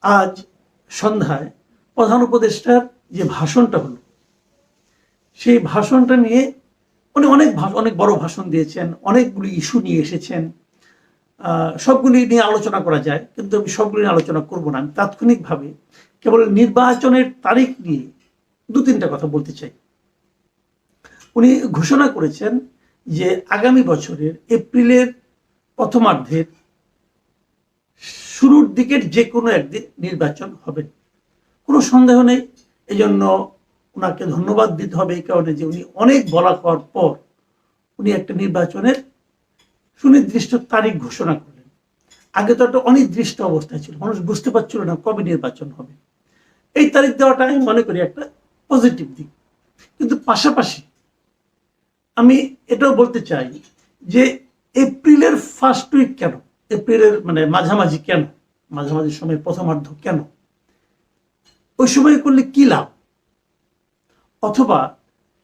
আজ সন্ধ্যায় প্রধান উপদেষ্টার যে ভাষণটা হলো, সেই ভাষণটা নিয়ে উনি অনেক বড় ভাষণ দিয়েছেন, অনেকগুলি ইস্যু নিয়ে এসেছেন। সবগুলি নিয়ে আলোচনা করা যায়, কিন্তু আমি সবগুলি নিয়ে আলোচনা করব না। আমি তাৎক্ষণিকভাবে কেবল নির্বাচনের তারিখ নিয়ে দু তিনটা কথা বলতে চাই। উনি ঘোষণা করেছেন যে আগামী বছরের এপ্রিলের প্রথমার্ধের শুরুর দিকের যে কোনো একদিন নির্বাচন হবে, কোনো সন্দেহ নেই। এই জন্য ওনাকে ধন্যবাদ দিতে হবে এই কারণে যে উনি অনেক বলা হওয়ার পর উনি একটা নির্বাচনের সুনির্দিষ্ট তারিখ ঘোষণা করলেন। আগে তো একটা অনির্দিষ্ট অবস্থায় ছিল, মানুষ বুঝতে পারছিল না কবে নির্বাচন হবে। এই তারিখ দেওয়াটা আমি মনে করি একটা পজিটিভ দিক। কিন্তু পাশাপাশি আমি এটাও বলতে চাই যে এপ্রিলের ফার্স্ট উইক কেন, এপ্রিলের মানে মাঝামাঝি কেন, মাঝামাঝি সময় প্রথমার্ধ কেন, ওই সময় করলে কি লাভ, অথবা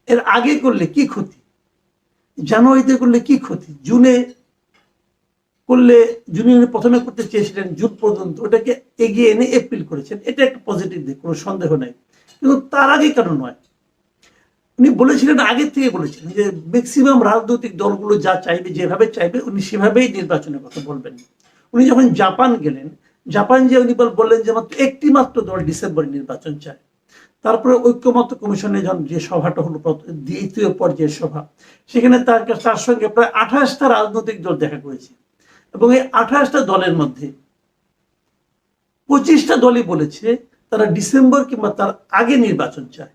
এর আগে করলে কি ক্ষতি, জানুয়ারিতে করলে কি ক্ষতি, জুনে করলে, জুনে প্রথমে করতে চেয়েছিলেন জুন পর্যন্ত, ওটাকে এগিয়ে এনে এপ্রিল করেছেন, এটা একটা পজিটিভ দিক, কোনো সন্দেহ নাই। কিন্তু তার আগে কেন নয়? উনি বলেছিলেন, আগের থেকে বলেছিলেন যে ম্যাক্সিমাম রাজনৈতিক দলগুলো যা চাইবে, যেভাবে চাইবে উনি সেভাবেই নির্বাচনের কথা বলবেন। উনি যখন জাপান গেলেন, জাপান যে উনি বললেন যে মাত্র একটি মাত্র দল ডিসেম্বরে নির্বাচন চায়। তারপরে ঐক্যমত্য কমিশনে যখন যে সভাটা হলো, দ্বিতীয় পর্যায়ের সভা, সেখানে তার সঙ্গে প্রায় 28টা রাজনৈতিক দল দেখা করেছে, এবং এই 28টা দলের মধ্যে 25টা দলই বলেছে তারা ডিসেম্বর কিংবা তার আগে নির্বাচন চায়।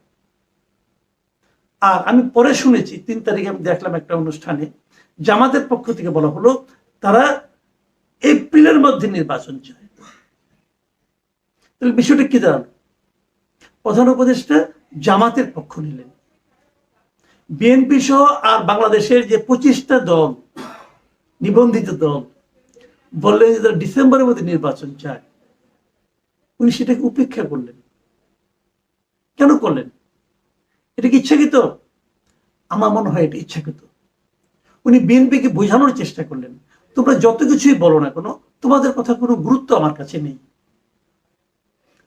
আর আমি পরে শুনেছি 3 তারিখে আমি দেখলাম একটা অনুষ্ঠানে জামাতের পক্ষ থেকে বলা হলো তারা এপ্রিলের মধ্যে নির্বাচন চায়। তাহলে বিষয়টা কি দাঁড়ালো? প্রধান উপদেষ্টা জামাতের পক্ষ নিলেন, বিএনপি সহ আর বাংলাদেশের যে 25টা দল, নিবন্ধিত দল, বললেন যে তারা ডিসেম্বরের মধ্যে নির্বাচন চায়। উনি সেটাকে উপেক্ষা করলেন। কেন করলেন? এটা কি ইচ্ছাকৃত? আমার মনে হয় এটা ইচ্ছাকৃত। উনি বিএনপিকে বোঝানোর চেষ্টা করলেন, তোমরা যত কিছুই বলো না কেন, তোমাদের কথা কোনো গুরুত্ব আমার কাছে নেই,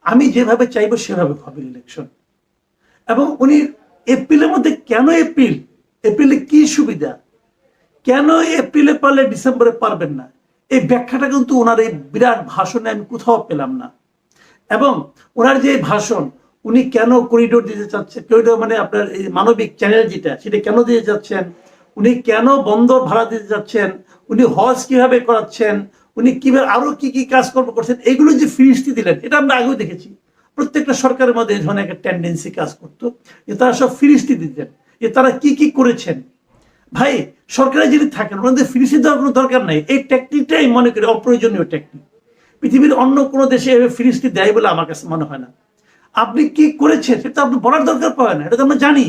আমি যেভাবে চাইবো সেভাবে হবে ইলেকশন। এবং উনি এপ্রিলের মধ্যে, কেন এপ্রিল, এপ্রিলে কি সুবিধা, কেন এপ্রিলে পারলে ডিসেম্বরে পারবেন না, এই ব্যাখ্যাটা কিন্তু ওনার এই বিরাট ভাষণে আমি কোথাও পেলাম না। এবং ওনার যে ভাষণ, উনি কেন করিডোর দিতে চাচ্ছেন, করিডোর মানে আপনার এই মানবিক চ্যানেল যেটা, সেটা কেন দিতে যাচ্ছেন, উনি কেন বন্দর ভাড়া দিতে যাচ্ছেন, উনি হজ কিভাবে করাচ্ছেন, উনি কিভাবে আরো কি কি কাজকর্ম করছেন, এগুলো যে ফিরিস্তি দিলেন, এটা আমরা আগেও দেখেছি। প্রত্যেকটা সরকারের মধ্যে এই ধরনের একটা টেন্ডেন্সি কাজ করতো যে তারা সব ফিরিস্তি দিতেন যে তারা কি কি করেছেন। ভাই, সরকারে যিনি থাকেন ওনাদের ফিরিস্তি দেওয়ার কোনো দরকার নাই। এই টেকনিকটাই মনে করি অপ্রয়োজনীয় টেকনিক। পৃথিবীর অন্য কোনো দেশে এভাবে ফিরিস্তি দেয় বলে আমার কাছে মনে হয় না। আপনি কি করেছেন সেটা আপনি বলার দরকার পড়ে না, এটা তো আমরা জানি।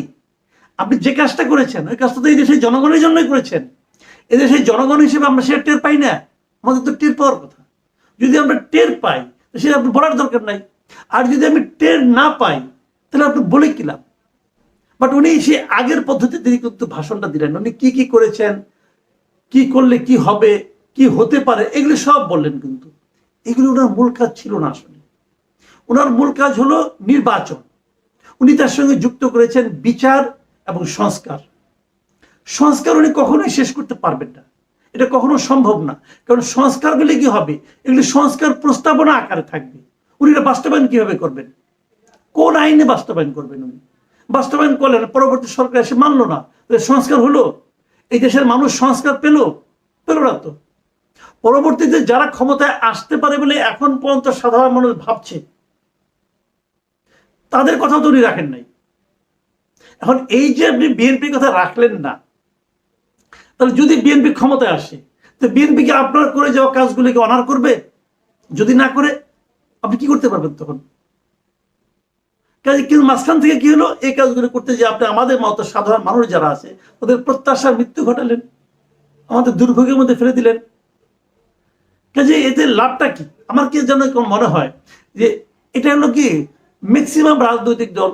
আপনি যে কাজটা করেছেন ওই কাজটা তো এই দেশের জনগণের জন্যই করেছেন। এদেশের জনগণ হিসেবে আমরা সেটা টের পাই না? আমাদের তো টের পাওয়ার কথা। যদি আমরা টের পাই সেটা আপনি বলার দরকার নাই। আর যদি আমি টের না পাই তাহলে আপনি বলে কি লাভ? বাট উনি সে আগের পদ্ধতি তিনি কিন্তু ভাষণটা দিলেন, উনি কি কি করেছেন, কি করলে কি হবে, কি হতে পারে, এগুলো সব বললেন। কিন্তু এগুলো ওনার মূল কাজ ছিল না। আসলে ওনার মূল কাজ হলো নির্বাচন। উনি তার সঙ্গে যুক্ত করেছেন বিচার এবং সংস্কার। সংস্কার উনি কখনোই শেষ করতে পারবেন না, এটা কখনো সম্ভব না। কারণ সংস্কারগুলি কি হবে, এগুলি সংস্কার প্রস্তাবনা আকারে থাকবে। উনি এটা বাস্তবায়ন কিভাবে করবেন, কোন আইনে বাস্তবায়ন করবেন? উনি বাস্তবায়ন করলেন, পরবর্তী সরকার এসে মানলো না, সংস্কার হলো? এই দেশের মানুষ সংস্কার পেল না তো। পরবর্তীতে যারা ক্ষমতায় আসতে পারে বলে এখন পর্যন্ত সাধারণ মানুষ ভাবছে, তাদের কথা তো উনি রাখেন নাই। এখন এই যে আপনি বিএনপির কথা রাখলেন না, তাহলে যদি বিএনপি ক্ষমতায় আসে, তো বিএনপিকে আপনার করে যাওয়া কাজগুলিকে অনার করবে? যদি না করে আপনি কি করতে পারবেন তখন? কাজে কিন্তু মাঝখান থেকে কি হলো, এই কাজগুলো করতে যে আপনি আমাদের মতো সাধারণ মানুষ যারা আছে তাদের প্রত্যাশার মৃত্যু ঘটালেন, আমাদের দুর্ভোগের মধ্যে ফেলে দিলেন। কাজে এতে লাভটা কি? আমার কি যেন মনে হয় যে এটা হলো কি, ম্যাক্সিমাম রাজনৈতিক দল,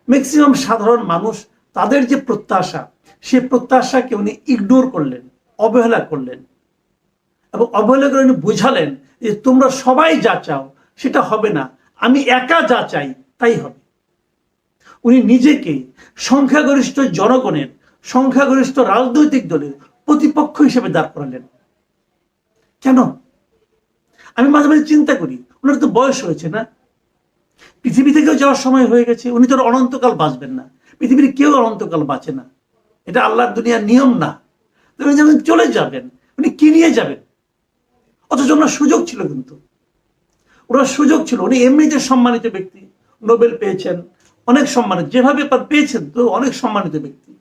ম্যাক্সিমাম সাধারণ মানুষ, তাদের যে প্রত্যাশা, সেই প্রত্যাশাকে উনি ইগনোর করলেন, অবহেলা করলেন। এবং অবহেলা করে উনি বুঝালেন যে তোমরা সবাই যা চাও সেটা হবে না, আমি একা যা চাই তাই হবে। উনি নিজেকে সংখ্যাগরিষ্ঠ জনগণের, সংখ্যাগরিষ্ঠ রাজনৈতিক দলের প্রতিপক্ষ হিসেবে দাঁড় করালেন। কেন? আমি মাঝে মাঝে চিন্তা করি, ওনার তো বয়স হয়েছে না, পৃথিবী থেকেও যাওয়ার সময় হয়ে গেছে, উনি তো অনন্তকাল বাঁচবেন না, পৃথিবীর কেউ অনন্তকাল বাঁচে না, এটা আল্লাহর দুনিয়ার নিয়ম না। উনি যখন চলে যাবেন, উনি কি নিয়ে যাবেন? অথচ ওনার সুযোগ ছিল, কিন্তু ওনার সুযোগ ছিল। উনি এমনিতে সম্মানিত ব্যক্তি, নোবেল পেয়েছেন, অনেক সম্মানিত, যেভাবে পেয়েছেন তো অনেক সম্মানিত ব্যক্তি।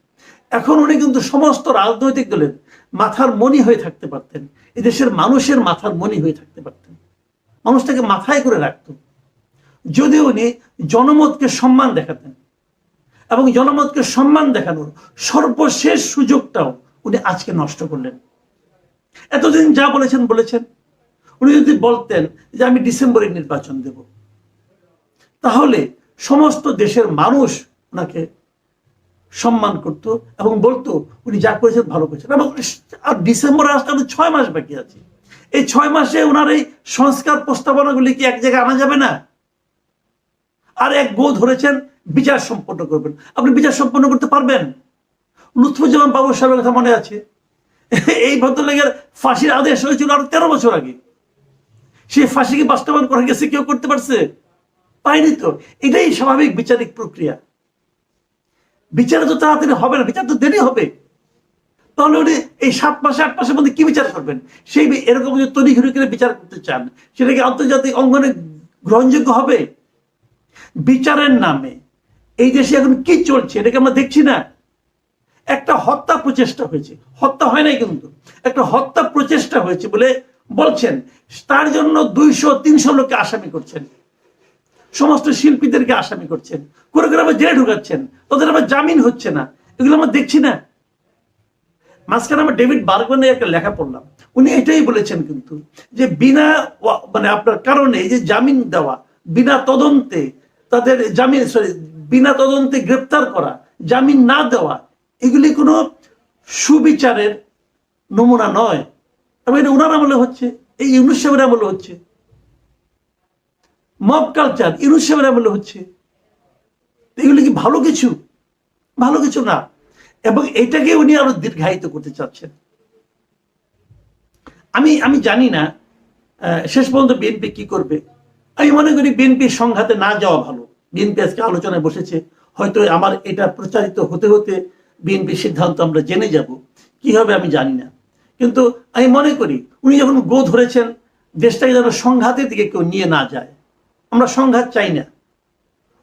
এখন উনি কিন্তু সমস্ত রাজনৈতিক দলের মাথার মণি হয়ে থাকতে পারতেন, এদেশের মানুষের মাথার মণি হয়ে থাকতে পারতেন, মানুষটাকে মাথায় করে রাখত যদি উনি জনমতকে সম্মান দেখাতেন। এবং জনমতকে সম্মান দেখানোর সর্বশেষ সুযোগটাও উনি আজকে নষ্ট করলেন। এতদিন যা বলেছেন বলেছেন, উনি যদি বলতেন যে আমি ডিসেম্বরে নির্বাচন দেব, তাহলে সমস্ত দেশের মানুষ ওনাকে সম্মান করত এবং বলতো উনি যা করেছেন ভালো করেছেন। এবং আর ডিসেম্বরে আসতে 6 মাস বাকি আছে, এই 6 মাসে ওনার এই সংস্কার প্রস্তাবনাগুলি কি এক জায়গায় আনা যাবে না? আর এক গো ধরেছেন বিচার সম্পন্ন করবেন, আপনি বিচার সম্পন্ন করতে পারবেন? লুৎফুজ্জামান বাবু সাহেবের কথা মনে আছে, এই ভদ্রলোকের ফাঁসির আদেশ হয়েছিল আরো 13 বছর আগে, সেই ফাঁসিকে বাস্তবায়ন করা গেছে, কেউ করতে পারছে? পায়নি তো। এটাই স্বাভাবিক বিচারিক প্রক্রিয়া। বিচার তো তাড়াতাড়ি হবে না, বিচার তো দেরি হবে। তাহলে উনি এই 7 মাসে 8 মাসের মধ্যে কি বিচার করবেন? সেই এরকম যে তৈরি করে বিচার করতে চান, সেটা কি আন্তর্জাতিক অঙ্গনে গ্রহণযোগ্য হবে? বিচারের নামে এই দেশে এখন কি চলছে এটাকে আমরা দেখছি না? একটা হত্যা প্রচেষ্টা হয়েছে, হত্যা হয় নাই কিন্তু, একটা হত্যা প্রচেষ্টা হয়েছে বলে বলছেন, তার জন্য 200-300 লোককে আসামি করছেন, সমস্ত শিল্পীদেরকে আসামি করছেন, করে করে আবার জেলে ঢুকাচ্ছেন, তাদের আবার জামিন হচ্ছে না। এগুলো আমরা দেখছি না? মাঝখানে আমরা ডেভিড বার্গম্যানের একটা লেখা পড়লাম, উনি এটাই বলেছেন কিন্তু, যে বিনা মানে আপনার কারণে এই যে জামিন দেওয়া, বিনা তদন্তে তাদের জামিন, বিনা তদন্তে গ্রেপ্তার করা, জামিন না দেওয়া, এগুলি কোনো সুবিচারের নমুনা নয়। এবং এটা ওনার আমলে হচ্ছে, এই ইউনূস সাহেবের আমলে হচ্ছে, মব কালচার ইউনূস সাহেবের আমলে হচ্ছে। এগুলি কি ভালো কিছু? ভালো কিছু না। এবং এটাকে উনি আরো দীর্ঘায়িত করতে চাচ্ছেন। আমি জানি না শেষ পর্যন্ত বিএনপি কি করবে। আমি মনে করি বিএনপির সংঘাতে না যাওয়া ভালো। বিএনপি আজকে আলোচনায় বসেছে, হয়তো আমার এটা প্রচারিত হতে হতে বিএনপির সিদ্ধান্ত আমরা জেনে যাব, কি হবে আমি জানি না। কিন্তু আমি মনে করি উনি যখন গো ধরেছেন, দেশটাকে যেন সংঘাতের দিকে কেউ নিয়ে না যায়, আমরা সংঘাত চাই না।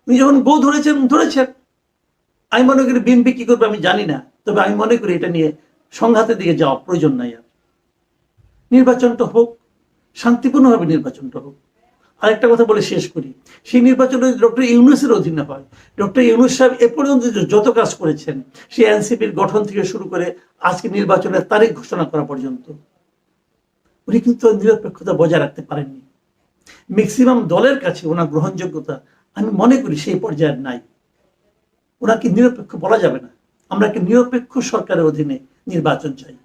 উনি যখন গো ধরেছেন, আমি মনে করি বিএনপি কি করবে আমি জানি না, তবে আমি মনে করি এটা নিয়ে সংঘাতের দিকে যাওয়া প্রয়োজন নাই। আর নির্বাচনটা হোক, শান্তিপূর্ণভাবে নির্বাচনটা হোক। আরেকটা কথা বলে শেষ করি, সেই নির্বাচন ডক্টর ইউনূসের অধীনে হয়। ডক্টর ইউনূস সাহেব এ পর্যন্ত যত কাজ করেছেন, সেই এনসিপির গঠন থেকে শুরু করে আজকে নির্বাচনের তারিখ ঘোষণা করা পর্যন্ত, উনি কিন্তু নিরপেক্ষতা বজায় রাখতে পারেননি। ম্যাক্সিমাম দলের কাছে ওনার গ্রহণযোগ্যতা আমি মনে করি সেই পর্যায়ের নাই। ওনাকে নিরপেক্ষ বলা যাবে না। আমরা কি নিরপেক্ষ সরকারের অধীনে নির্বাচন চাই।